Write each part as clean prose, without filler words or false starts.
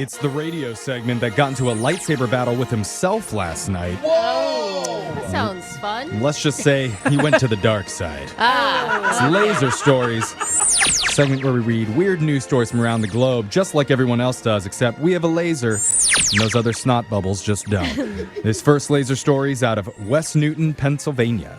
It's the radio segment that got into a lightsaber battle with himself last night. Whoa! That sounds fun. Let's just say he went to the dark side. It's Laser Stories, segment where we read weird news stories from around the globe, just like everyone else does, except we have a laser, and those other snot bubbles just don't. This first laser story is out of West Newton, Pennsylvania.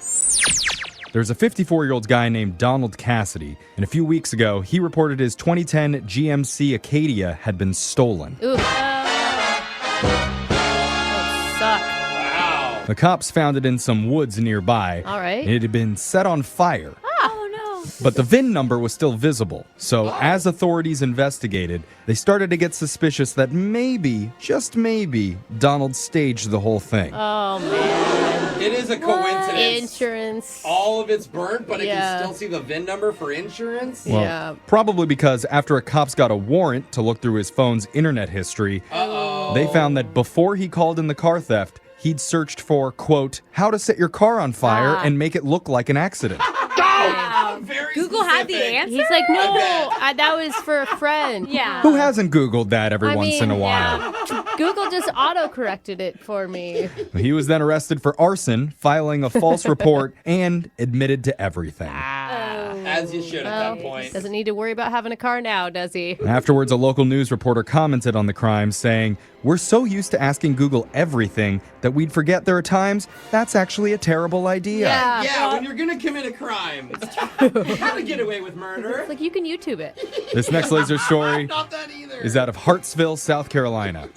There's a 54-year-old guy named Donald Cassidy, and a few weeks ago, he reported his 2010 GMC Acadia had been stolen. Ooh. That would suck. Wow. The cops found it in some woods nearby. All right. And it had been set on fire. Oh, no. But the VIN number was still visible. So as authorities investigated, they started to get suspicious that maybe, just maybe, Donald staged the whole thing. Oh, man. It is a coincidence. Insurance. All of it's burnt, but it Yeah. can still see the VIN number for insurance? Well, Yeah. probably because after a cops got a warrant to look through his phone's internet history, Uh-oh. they found that before he called in the car theft, he'd searched for, quote, how to set your car on fire and make it look like an accident. Very Google had the specific. answer? He's like, no, bet. that was for a friend. Yeah. Who hasn't Googled that every I once in a mean, while? yeah. Google just auto-corrected it for me. He was then arrested for arson, filing a false report, and admitted to everything. As you should at that point. Doesn't need to worry about having a car now, does he? Afterwards, a local news reporter commented on the crime, saying, we're so used to asking Google everything that we'd forget there are times that's actually a terrible idea. Yeah, when you're gonna commit a crime. How to get away with murder? Like, you can YouTube it. This next laser story Not that either. is out of Hartsville, South Carolina.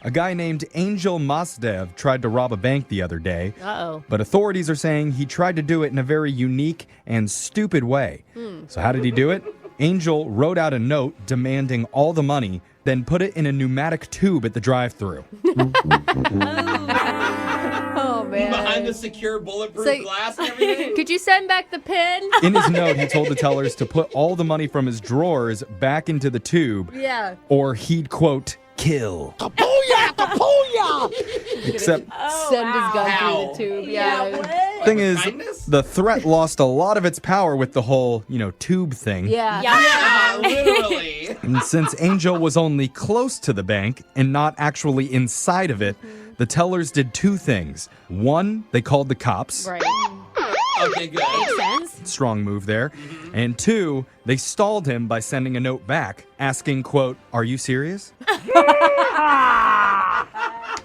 A guy named Angel Masdev tried to rob a bank the other day, Uh-oh. but authorities are saying he tried to do it in a very unique and stupid way. So how did he do it? Angel wrote out a note demanding all the money, then put it in a pneumatic tube at the drive-thru. Oh, man. Behind the secure bulletproof So- glass and everything? Could you send back the pin? In his note, he told the tellers to put all the money from his drawers back into the tube, Yeah. or he'd, quote, kill. Except, Send his gun How? through the tube. Yeah. thing is, kindness? the threat lost a lot of its power with the whole, tube thing. Yeah. Yeah, literally. And since Angel was only close to the bank and not actually inside of it, the tellers did two things. One, they called the cops. Right. Okay, good. Sense? Strong move there. And two, they stalled him by sending a note back asking, quote, are you serious?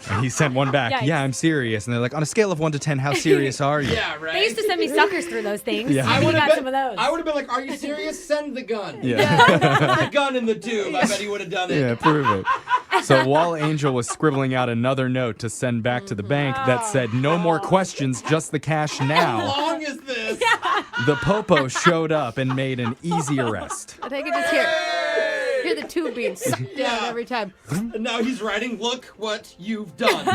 And he sent one back. Yikes. Yeah, I'm serious. And they're like, on a scale of 1 to 10, how serious are you? Yeah, right. They used to send me suckers through those things. Yeah. I I would would have have got some of those. I would have been like, "Are you serious? Send the gun." Yeah. The gun in the tube. I bet he would have done it. Yeah, prove it. So while Angel was scribbling out another note to send back to the bank that said, no more questions, just the cash How now, long is this? the popo showed up and made an easy arrest. I think I just hear the tube being sucked down every time. And now he's writing, "Look what you've done."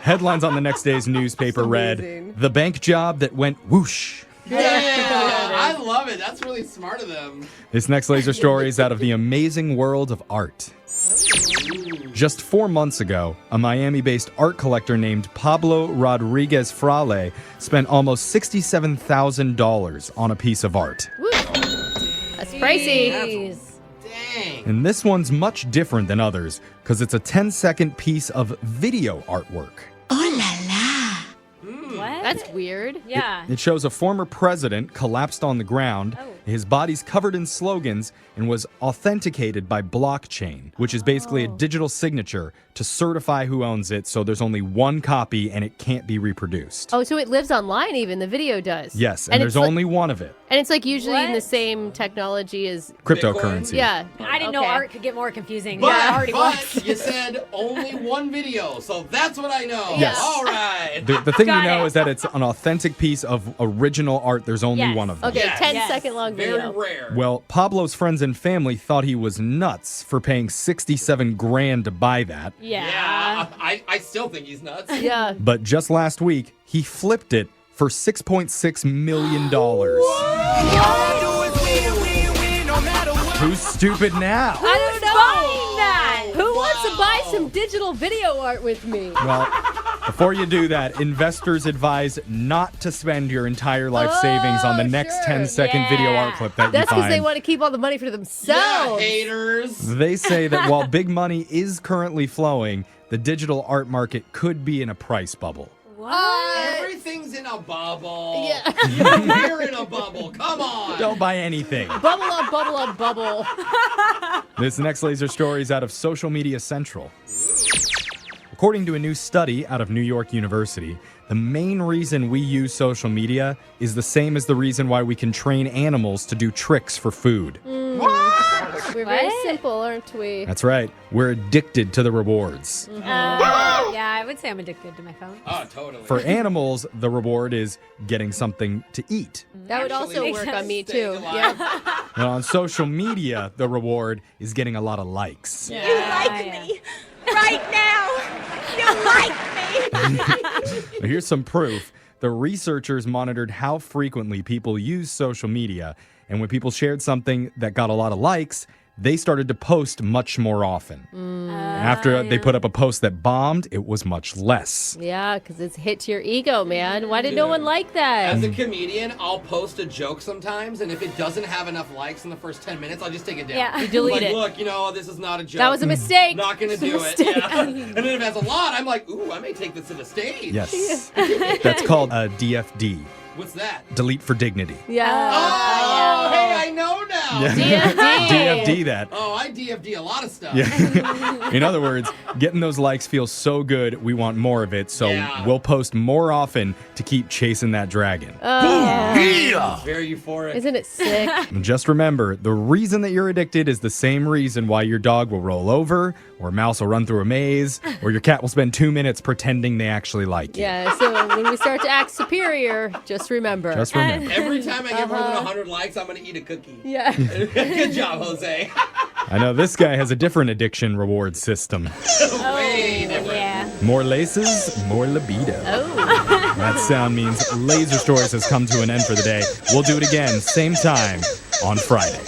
Headlines on the next day's newspaper read, amazing. the bank job that went whoosh. Yeah, I love it. That's really smart of them. This next laser story is out of the amazing world of art. Just 4 months ago, a Miami-based art collector named Pablo Rodriguez Frale spent almost $67,000 on a piece of art. Woo. That's pricey. Dang. And this one's much different than others because it's a 10-second piece of video artwork. What? That's weird. yeah. It shows a former president collapsed on the ground. Oh. His body's covered in slogans and was authenticated by blockchain, which is basically a digital signature to certify who owns it, so there's only one copy and it can't be reproduced. Oh, so it lives online even, the video does. Yes, and there's it's only one of it. and it's like usually in the What? same technology as Cryptocurrency. yeah. I didn't know Okay. art could get more confusing. But, yeah, it already was. you said only one video, so that's what I know. Yes. All right. The thing you Got know it. is that it's an authentic piece of original art. There's only Yes. one of them. Okay, Yes. 10-second long Very video. rare. Well, Pablo's friends and family thought he was nuts for paying 67 grand to buy that. Yeah, I still think he's nuts. Yeah. But just last week, he flipped it for $6.6 million. Who's stupid now? I don't know. Buying that. Who wants to buy some digital video art with me? Well, Before you do that, investors advise not to spend your entire life savings on the next sure. 10-second video art clip that That's you because find. they want to keep all the money for Yeah, themselves. haters. They say that while big money is currently flowing, the digital art market could be in a price bubble. Everything's in a bubble. Yeah. We're in a bubble. Come on. Don't buy anything. Bubble up, bubble up, bubble. This next laser story is out of Social Media Central. According to a new study out of New York University, the main reason we use social media is the same as the reason why we can train animals to do tricks for food. We're very What? simple, aren't we? That's right. We're addicted to the rewards. Yeah, I would say I'm addicted to my phone. Oh, totally. For animals, the reward is getting something to eat. That would also Actually, work on me, staying too. alive. Yeah. Now, on social media, the reward is getting a lot of likes. You like me right now. You like me. Now, here's some proof. The researchers monitored how frequently people use social media, and when people shared something that got a lot of likes, they started to post much more often. After they put up a post that bombed, it was much less. Yeah, because it's hit to your ego, man. Why did no one like that? As a comedian, I'll post a joke sometimes, and if it doesn't have enough likes in the first 10 minutes, I'll just take it down. Yeah. You delete like, it. Look, this is not a joke. That was a mistake. Not gonna It's a do it. mistake. Yeah. And then if it has a lot, I'm like, ooh, I may take this to the stage. Yes. That's called a DFD. What's that? Delete for dignity. Yeah. Oh, hey, I know now. DFD that. Oh, I DFD a lot of stuff. Yeah. In other words, getting those likes feels so good, we want more of it, so Yeah. we'll post more often to keep chasing that dragon. It's very euphoric. Isn't it sick? Just remember, the reason that you're addicted is the same reason why your dog will roll over, or a mouse will run through a maze, or your cat will spend 2 minutes pretending they actually like you. Yeah, so when we start to act superior, just remember. Just remember. Every time I get more than 100 likes, I'm going to eat a cookie. Yeah. Good job, Jose. I know this guy has a different addiction reward system. Way different. Yeah. More laces, more libido. That sound means Laser Stories has come to an end for the day. We'll do it again, same time on Friday.